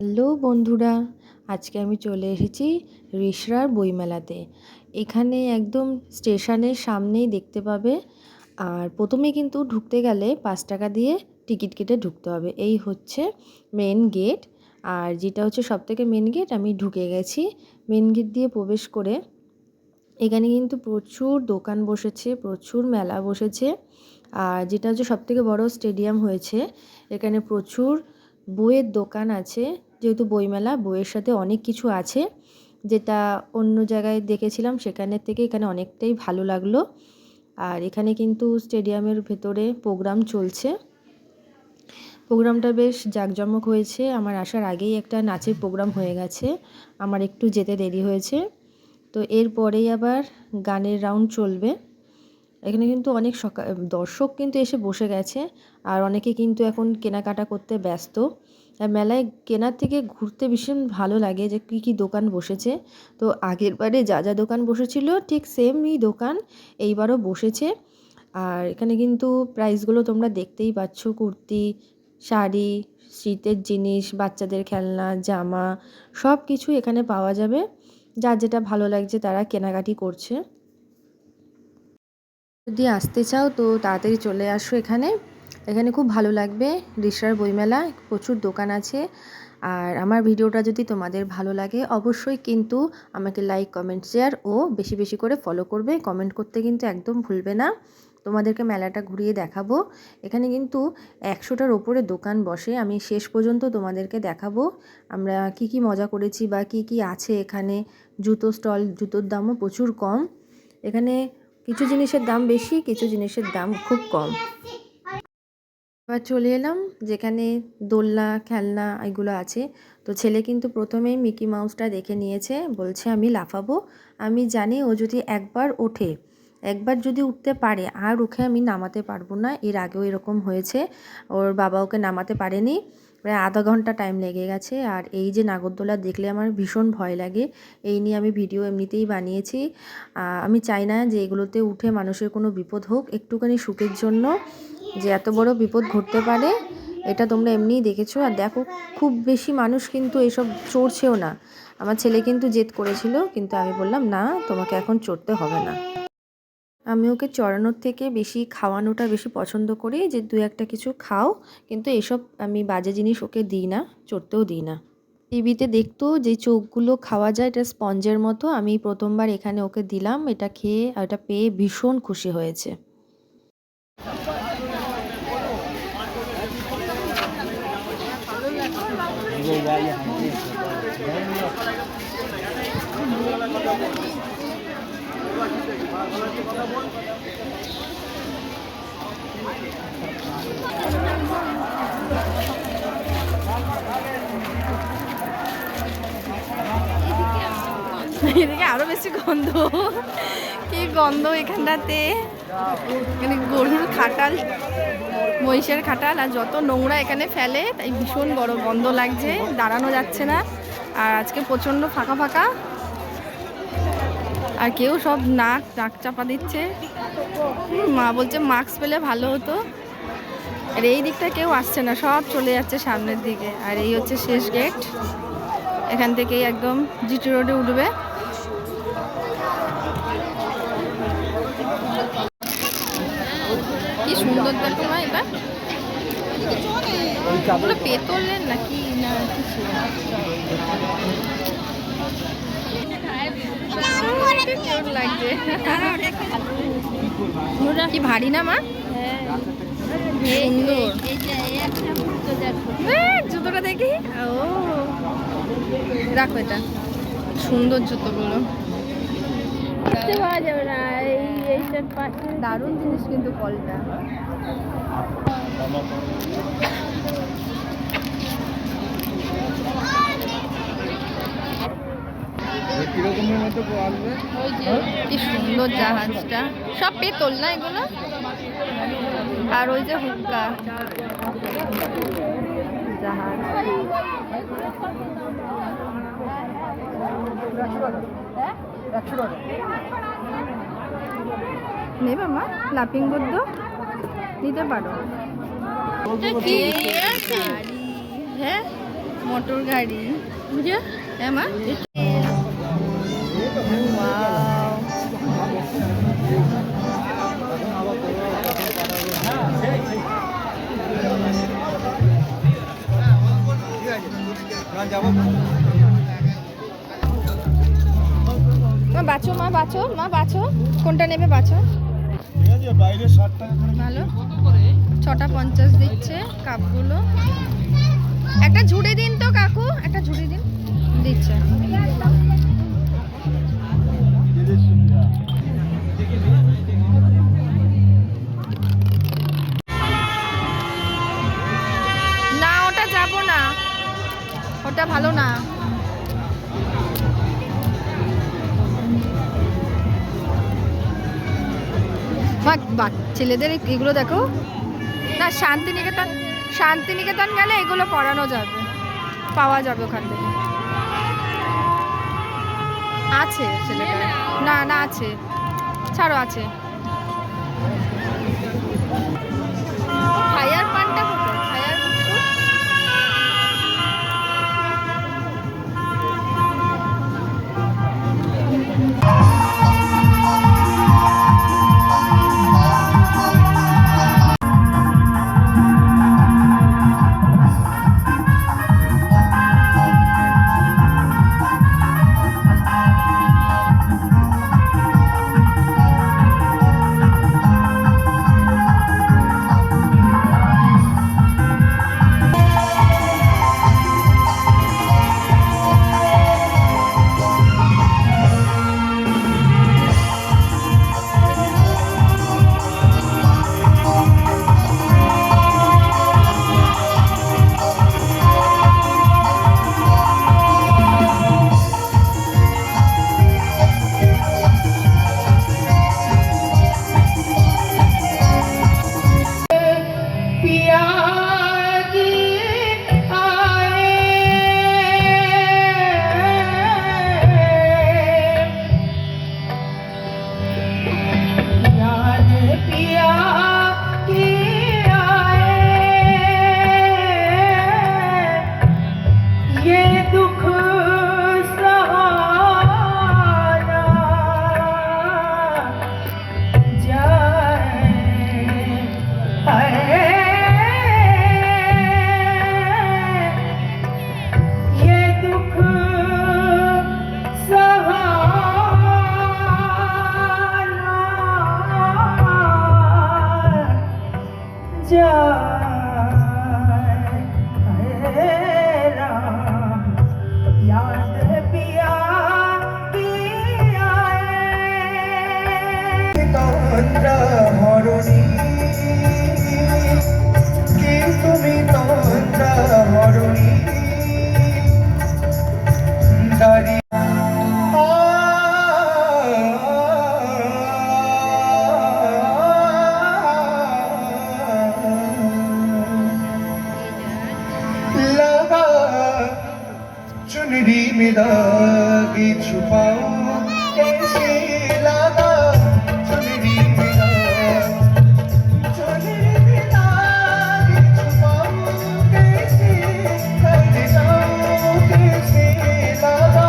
Hello বন্ধুরা, আজকে আমি চলে এসেছি রিষড়ার বইমেলাতে। এখানে একদম স্টেশনের সামনেই দেখতে পাবে। আর প্রথমে কিন্তু ঢুকতে গেলে ৫ টাকা দিয়ে টিকিট কেটে ঢুকতে হবে। এই হচ্ছে মেন গেট। আর যেটা হচ্ছে সবথেকে মেন গেট, আমি ঢুকে গেছি। মেন গেট দিয়ে প্রবেশ করে এখানে কিন্তু প্রচুর দোকান বসেছে, প্রচুর মেলা বসেছে। আর যেটা হচ্ছে সবথেকে বড় স্টেডিয়াম হয়েছে, এখানে প্রচুর বইয়ের দোকান আছে। যেহেতু বইমেলা, বইয়ের সাথে অনেক কিছু আছে, যেটা অন্য জায়গায় দেখেছিলাম সেখানের থেকে এখানে অনেকটাই ভালো লাগলো। আর এখানে কিন্তু স্টেডিয়ামের ভেতরে প্রোগ্রাম চলছে। প্রোগ্রামটা বেশ জাঁকজমক হয়েছে। আমার আসার আগেই একটা নাচের প্রোগ্রাম হয়ে গেছে, আমার একটু যেতে দেরি হয়েছে। তো এরপরেই আবার গানের রাউন্ড চলবে। এখানে কিন্তু অনেক দর্শক কিন্তু এসে বসে গেছে। আর অনেকে কিন্তু এখন কেনাকাটা করতে ব্যস্ত। আর মেলায় কেনার থেকে ঘুরতে ভীষণ ভালো লাগে, যে কী কী দোকান বসেছে। তো আগের বারে যা যা দোকান বসেছিল ঠিক সেমই দোকান এইবারও বসেছে। আর এখানে কিন্তু প্রাইসগুলো তোমরা দেখতেই পাচ্ছ, কুর্তি, শাড়ি, শীতের জিনিস, বাচ্চাদের খেলনা, জামা, সব কিছু এখানে পাওয়া যাবে। যার যেটা ভালো লাগছে তারা কেনাকাটি করছে। যদি আসতে চাও তো তাড়াতাড়ি চলে আসো এখানে। এখানে খুব ভালো লাগবে। রিষড়ার বইমেলা, প্রচুর দোকান আছে। আর আমার ভিডিওটা যদি তোমাদের ভালো লাগে অবশ্যই কিন্তু আমাকে লাইক, কমেন্ট, শেয়ার ও বেশি বেশি করে ফলো করবে। কমেন্ট করতে কিন্তু একদম ভুলবে না। তোমাদেরকে মেলাটা ঘুরিয়ে দেখাবো। এখানে কিন্তু ১০০টার ওপরে দোকান বসে। আমি শেষ পর্যন্ত তোমাদেরকে দেখাবো আমরা কি কি মজা করেছি বা কি কি আছে এখানে। জুতো স্টল, জুতোর দামও প্রচুর কম এখানে। কিছু জিনিসের দাম বেশি, কিছু জিনিসের দাম খুব কম। এবার চলে এলাম যেখানে দোলনা, খেলনা এগুলো আছে। তো ছেলে কিন্তু প্রথমেই মিকি মাউসটা দেখে নিয়েছে, বলছে আমি লাফাবো। আমি জানি ও যদি একবার ওঠে, একবার যদি উঠতে পারে, আর ওকে আমি নামাতে পারবো না। এর আগেও এরকম হয়েছে, ওর বাবা ওকে নামাতে পারেনি। প্রায় আধা ঘন্টা টাইম লেগে গেছে। আর এই যে নাগরদোলা দেখলে আমার ভীষণ ভয় লাগে। এই নিয়ে আমি ভিডিও এমনিতেই বানিয়েছি। আমি চাই না যে এগুলোতে উঠে মানুষের কোনো বিপদ হোক, একটুখানি সুখের জন্য, যে এত বড় বিপদ ঘটতে পারে এটা তোমরা এমনিই দেখেছো। আর দেখো, খুব বেশি মানুষ কিন্তু এসব চড়ছেও না। আমার ছেলে কিন্তু জেদ করেছিল, কিন্তু আমি বললাম না, তোমাকে এখন চড়তে হবে না। আমি ওকে চড়ানোর থেকে বেশি খাওয়ানোটা বেশি পছন্দ করি, যে দু একটা কিছু খাও, কিন্তু এসব আমি বাজে জিনিস ওকে দিই না, চড়তেও দিই না। টিভিতে দেখতো যে চোখগুলো খাওয়া যায়, এটা স্পঞ্জের মতো। আমি প্রথমবার এখানে ওকে দিলাম, এটা খেয়ে আর এটা পেয়ে ভীষণ খুশি হয়েছে। এদিকে আরো বেশি গন্ধ, কি গন্ধ এখানটাতে। এখানে গরুর খাটাল, মহিষের খাটাল, আর যত নোংরা এখানে ফেলে, তাই ভীষণ বড় গন্ধ লাগছে, দাঁড়ানো যাচ্ছে না। আর আজকে প্রচণ্ড ফাঁকা ফাঁকা, আর কেউ সব নাক চাপা দিচ্ছে। মা বলছে মাস্ক পেলে ভালো হতো। আর এই দিকটা কেউ আসছে না, সব চলে যাচ্ছে সামনের দিকে। আর এই হচ্ছে শেষ গেট, এখান থেকেই একদম জিটি রোডে উঠবে। কি সুন্দর দেখো না এটা, ওগুলো পেতলের নাকি না কিছু লাগছে। কি ভারী না মা, সুন্দর। জুতোটা দেখি, ও রাখো, এটা সুন্দর জুতোগুলো। পাওয়া যাবে না এইটার পাশে, দারুণ জিনিস কিন্তু কলটা। কি সুন্দর জাহাজটা, সব পেতল না এগুলো। আর ওই যে হুক্কা জাহাজ, নেবে মা লাফিং বুদ্ধ নিতে পারো। হ্যাঁ মোটর গাড়ি হ্যাঁ মা বাছো মা বাছো মা বাছো কোনটা নেবে বাছো ভালো 6.50 দিচ্ছে কাপগুলো একটা ঝুড়ি দিন তো কাকু একটা ঝুড়ি দিন দিচ্ছে না ওটা যাব না ওটা ভালো না ছেলেদের এগুলো দেখো না শান্তিনিকেতন গেলে এগুলো পড়ানো যাবে পাওয়া যাবে ওখান থেকে আছে ছেলেটা না না আছে ছাড়ো আছে ফায়ার পানটা কোথায় ফায়ার चुनरी में दागी छुपाऊं कैसे लगा चुनरी में दागी छुपाऊं कैसे कर जाऊं कैसे लगा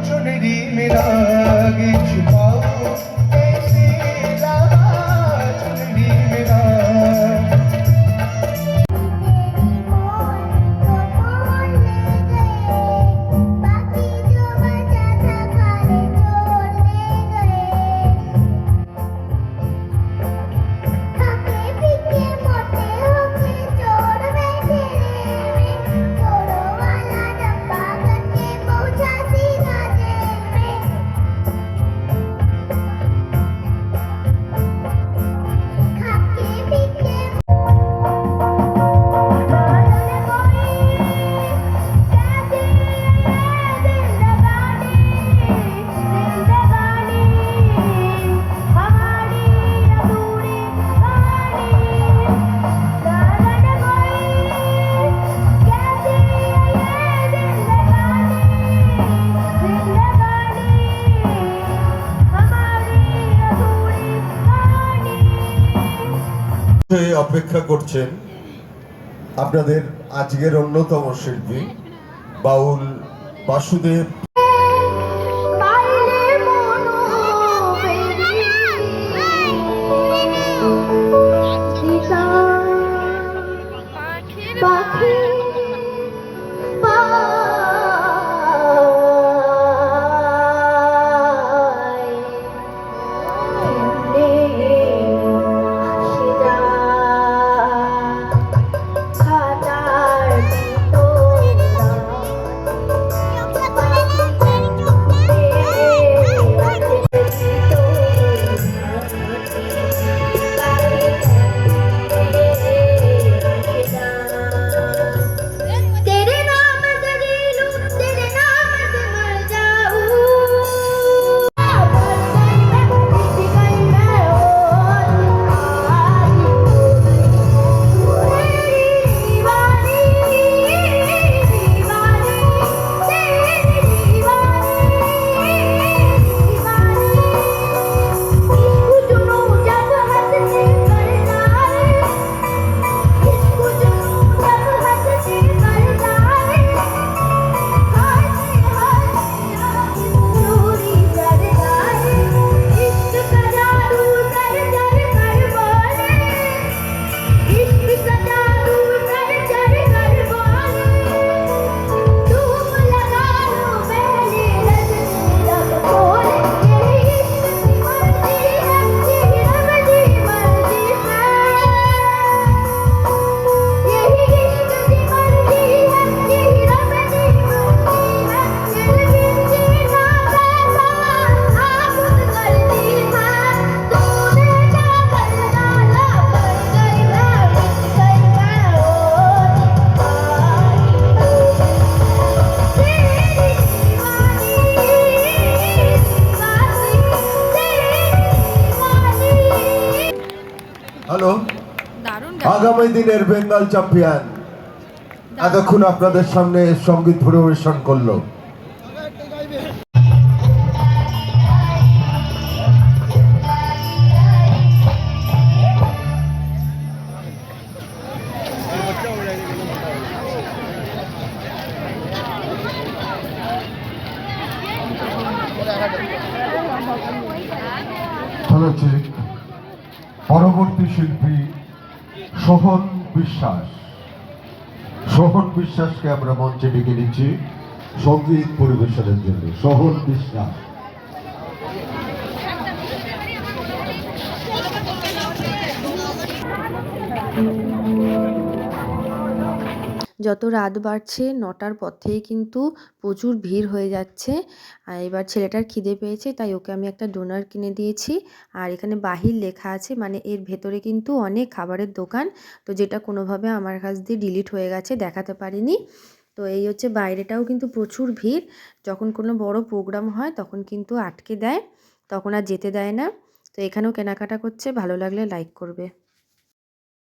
चुनरी में दागी छुपाऊं कैसे लगा चुनरी में অপেক্ষা করছেন আপনাদের আজকের অন্যতম শিল্পী বাউল বাসুদেব। পাখি হ্যালো, দারুণ আগামী দিনের বেঙ্গল চ্যাম্পিয়ন এতক্ষণ আপনাদের সামনে সঙ্গীত পরিবেশন করলো। চলেছে পরবর্তী শিল্পী সোহন বিশ্বাস। সোহন বিশ্বাসকে আমরা মঞ্চে ডেকে নিচ্ছি সঙ্গীত পরিবেশনের জন্য। সোহন বিশ্বাস। যত রাত বাড়ছে 9টার পর থেকেই কিন্তু প্রচুর ভিড় হয়ে যাচ্ছে। আর এবার ছেলেটার খিদে পেয়েছে, তাই ওকে আমি একটা ডোনার কিনে দিয়েছি। আর এখানে বাহির লেখা আছে, মানে এর ভেতরে কিন্তু অনেক খাবারের দোকান, তো যেটা কোনোভাবে আমার কাছ দিয়ে ডিলিট হয়ে গেছে, দেখাতে পারিনি। তো এই হচ্ছে, বাইরেটাও কিন্তু প্রচুর ভিড়। যখন কোনো বড় প্রোগ্রাম হয় তখন কিন্তু আটকে দেয়, তখন আর যেতে দেয় না। তো এখানেও কেনাকাটা করছে, ভালো লাগলে লাইক করবে।